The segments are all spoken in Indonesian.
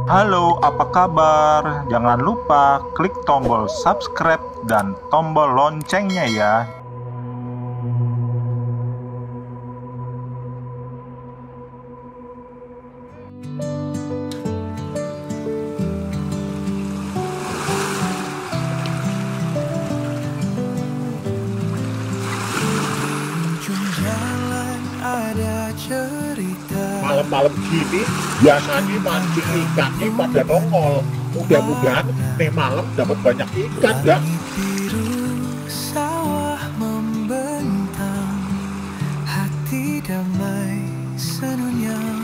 Halo, apa kabar? Jangan lupa klik tombol subscribe dan tombol loncengnya ya. Malam-malam gini biasanya mancing ikannya pada nongol. Mudah-mudahan nih malam dapat banyak ikan dah. Sawah membentang, hati damai senyum.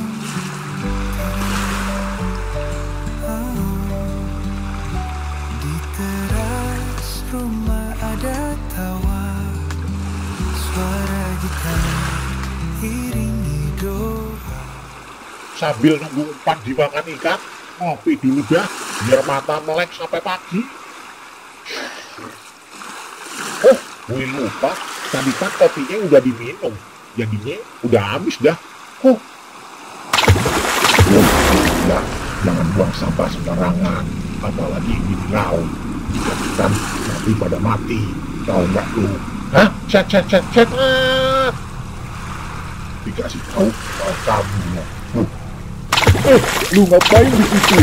Di teras rumah ada tawa, suara gitar iringi doa. Sambil nunggu umpan dimakan ikan, ngopi dulu dah, biar mata melek sampai pagi. Oh, gue lupa, tadi kan kopinya udah diminum, jadinya udah habis dah. Ya, jangan buang sampah sembarangan, apalagi di laut. Ikan nanti pada mati, tahu nggak lu? Hah? Cet. Dikasih tahu kamu. Lu ngapain di situ?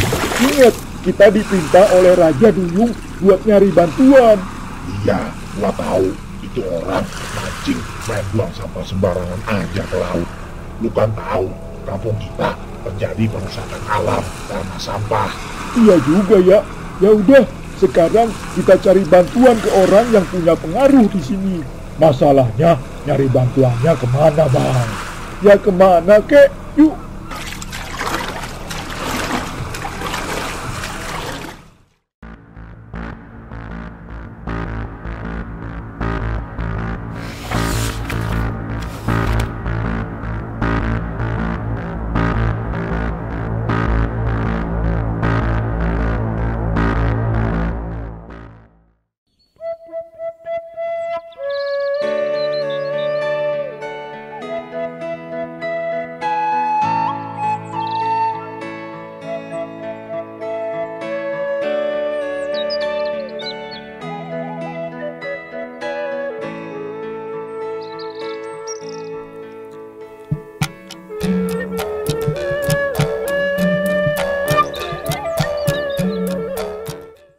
Ingat, kita dipinta oleh Raja Duyung buat nyari bantuan. Iya, gua tahu itu orang mancing main buang sampah sembarangan aja ke laut. Lu kan tahu kampung kita terjadi perusakan alam karena sampah. Iya juga ya. Ya udah, sekarang kita cari bantuan ke orang yang punya pengaruh di sini. Masalahnya nyari bantuannya kemana, Bang? Ya kemana kek? Yuk.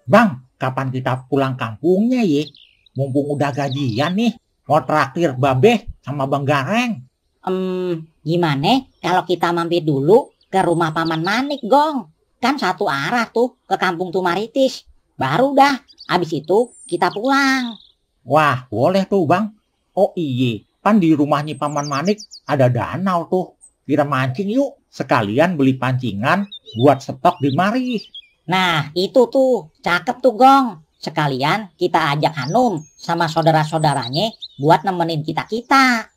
Bang, kapan kita pulang kampungnya ya? Mumpung udah gajian nih, mau traktir Babeh sama Bang Gareng. Gimana kalau kita mampir dulu ke rumah Paman Manik, Gong? Kan satu arah tuh ke kampung Tumaritis. Baru dah, habis itu kita pulang. Wah, boleh tuh Bang. Oh iya, kan di rumahnya Paman Manik ada danau tuh. Kita mancing yuk, sekalian beli pancingan buat stok di mari. Nah, itu tuh, cakep tuh Gong. Sekalian kita ajak Hanum sama saudara-saudaranya buat nemenin kita-kita.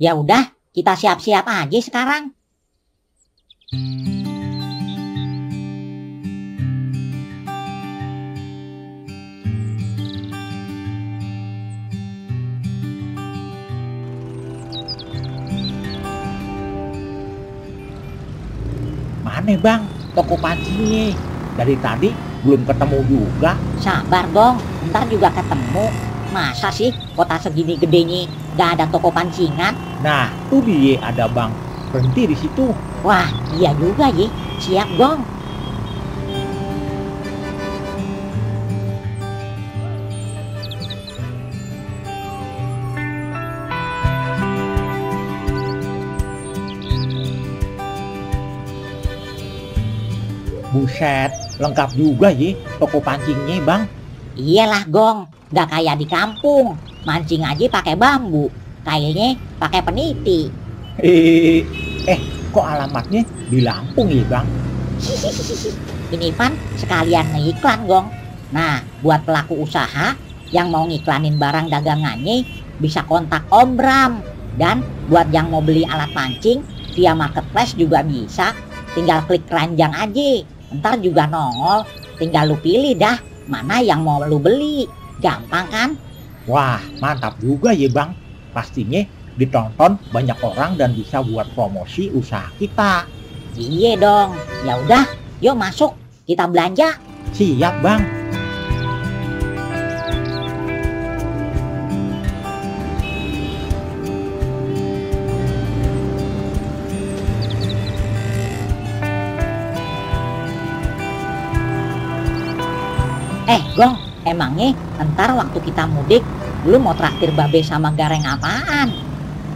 Ya udah, kita siap-siap aja sekarang. Mana Bang, toko pancingnya? Dari tadi belum ketemu juga. Sabar Gong, ntar juga ketemu. Masa sih kota segini gedenya gak ada toko pancingan? Nah, tuh dia ada Bang. Berhenti di situ. Wah, iya juga ya. Siap Gong. Buset, lengkap juga ya toko pancingnya Bang. Iyalah Gong, gak kayak di kampung. Mancing aja pakai bambu, kayaknya pakai peniti. Kok alamatnya di Lampung ya Bang? Ini Pan sekalian ngiklan Gong. Nah, buat pelaku usaha yang mau ngiklanin barang dagangannya bisa kontak Om Bram. Dan buat yang mau beli alat pancing via marketplace juga bisa. Tinggal klik keranjang aja. Ntar juga nongol, tinggal lu pilih dah mana yang mau lu beli. Gampang kan? Wah, mantap juga ya Bang. Pastinya ditonton banyak orang dan bisa buat promosi usaha kita. Iya dong. Ya udah, Yuk masuk, kita belanja. Siap, Bang. Gong, emangnya ntar waktu kita mudik, lu mau traktir babe sama gareng apaan?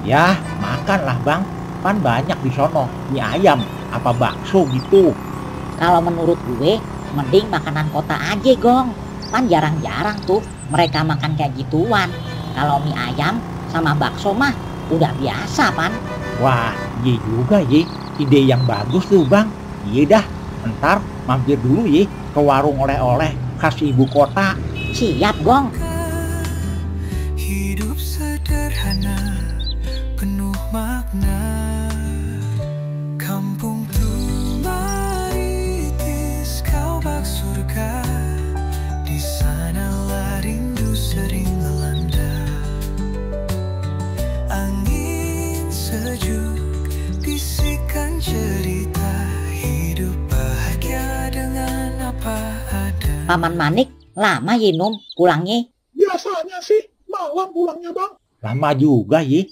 Ya, makanlah, Bang. Pan banyak di sono, mie ayam, apa bakso gitu. Kalau menurut gue, mending makanan kota aja, Gong. Pan jarang-jarang tuh mereka makan kayak gituan. Kalau mie ayam sama bakso mah udah biasa, Pan. Wah, iya juga ye. Ide yang bagus tuh, Bang. Iya dah, ntar mampir dulu ye ke warung oleh-oleh khas ibu kota. Siap, Gong. Hidup sederhana, penuh makna. Kampung Tumaritis, kau bak surga. Di sanalah rindu sering melanda. Angin sejuk, bisikan cerita. Hidup bahagia dengan apa ada. Paman Manik, lama ye Num pulangnya? Biasanya sih malam pulangnya, Bang. Lama juga ye.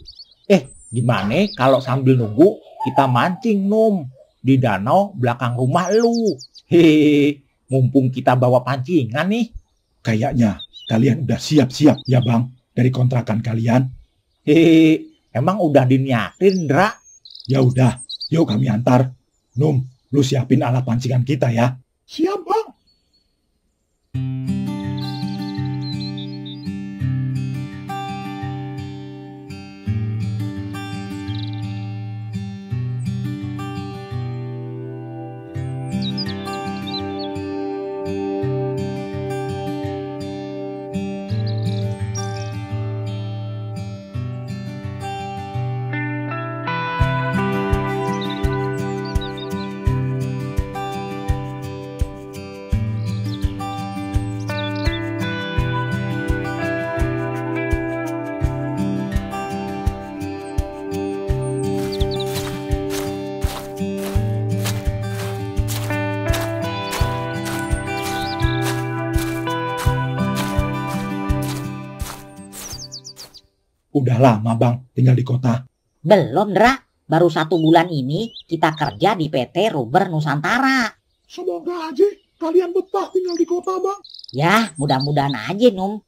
Gimana kalau sambil nunggu kita mancing, Num, di danau belakang rumah lu? Hehehe, Mumpung kita bawa pancingan nih. kayaknya kalian udah siap-siap ya, Bang, dari kontrakan kalian. Hehehe, emang udah diniatin, Dra? Ya udah, yuk kami antar. Num, lu siapin alat pancingan kita ya. Siap, Bang. Udah lama, Bang, tinggal di kota. Belum, Dra. Baru 1 bulan ini kita kerja di PT Rubber Nusantara. Semoga aja kalian betah tinggal di kota, Bang. Ya, mudah-mudahan aja, Num.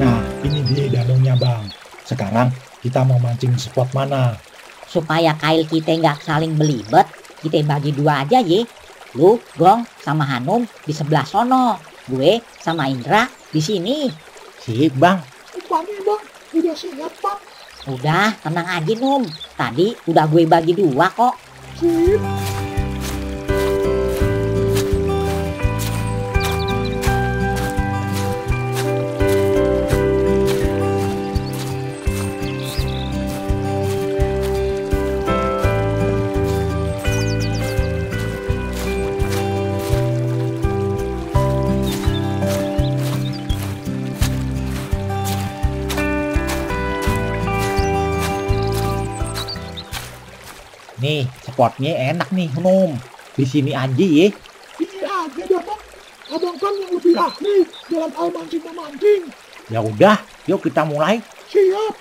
Nah, ini dia danaunya, Bang. Sekarang kita mau mancing spot mana? Supaya kail kita nggak saling belibet, kita bagi 2 aja ye. Lu, Gong, sama Hanum di sebelah sono. Gue sama Indra di sini. Sip, Bang. Umpannya, Bang. Udah siap, Bang. Udah, tenang aja, Num. Tadi udah gue bagi 2 kok. Sip. Nih, spotnya enak nih, Num. Di sini aja ya. Ini aja dah, Bang. Abang kan yang lebih ahli dalam hal mancing-memancing. Ya udah, yuk kita mulai. Siap.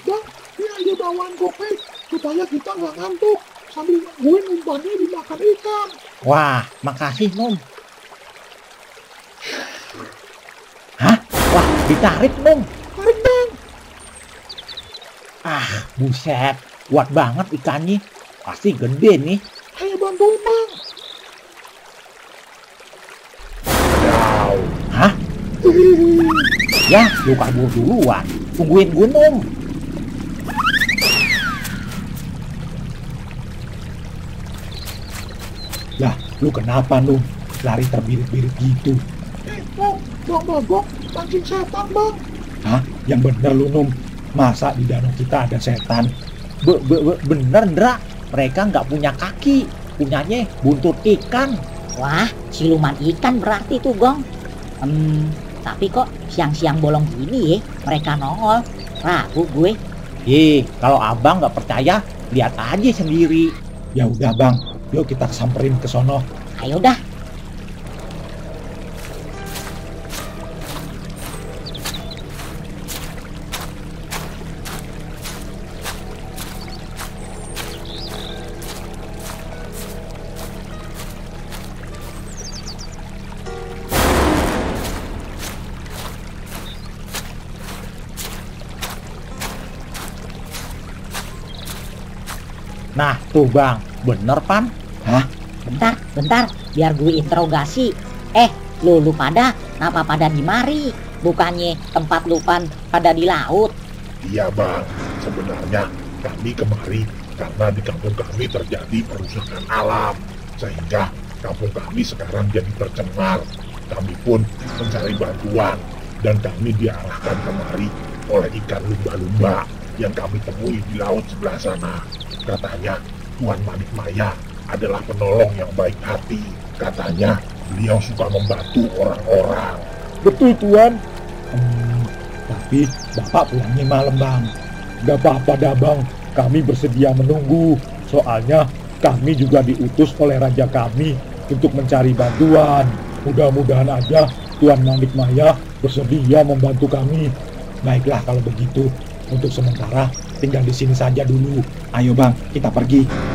Bang, ini aja bawaan kopi supaya kita nggak ngantuk sambil nungguin umpannya dimakan ikan. Wah, makasih, Num. Hah? Wah, ditarik, Num. Tarik, Bang. Ah, buset. Kuat banget ikannya. Pasti gede nih. Ayo bantuin, Bang. Hah? Ya, lu kabur duluan. Tungguin gue, Num. Lu kenapa, Num? Lari terbirit-birit gitu. Bang Bagong, mancing setan, Bang. Hah? Yang bener lu, Num. Masa di danau kita ada setan? Bener, Ndra. Mereka nggak punya kaki. Punyanya buntut ikan. Wah, siluman ikan berarti tuh, Gong. Tapi kok siang-siang bolong gini ya mereka nongol. Ragu gue. Kalau abang nggak percaya, lihat aja sendiri. Ya udah, Bang. Yuk kita samperin ke sono. Ayo dah. Nah, tuh Bang. Bener, Pan? Hah? Bentar, biar gue interogasi. Lu pada, kenapa pada di mari? Bukannya tempat lu pada di laut? Iya, Bang. Sebenarnya kami kemari karena di kampung kami terjadi perusakan alam. Sehingga kampung kami sekarang jadi tercemar. Kami pun mencari bantuan. Dan kami diarahkan kemari oleh ikan lumba-lumba yang kami temui di laut sebelah sana. Katanya Tuan Manik Maya adalah penolong yang baik hati. Katanya beliau suka membantu orang-orang. Betul, Tuan. Tapi Bapak pulangnya malam, Bang. Gak apa-apa dah, Bang. Kami bersedia menunggu. Soalnya kami juga diutus oleh raja kami untuk mencari bantuan. Mudah-mudahan aja Tuan Manik Maya bersedia membantu kami. Baiklah kalau begitu. Untuk sementara tinggal di sini saja dulu. Ayo, Bang, kita pergi.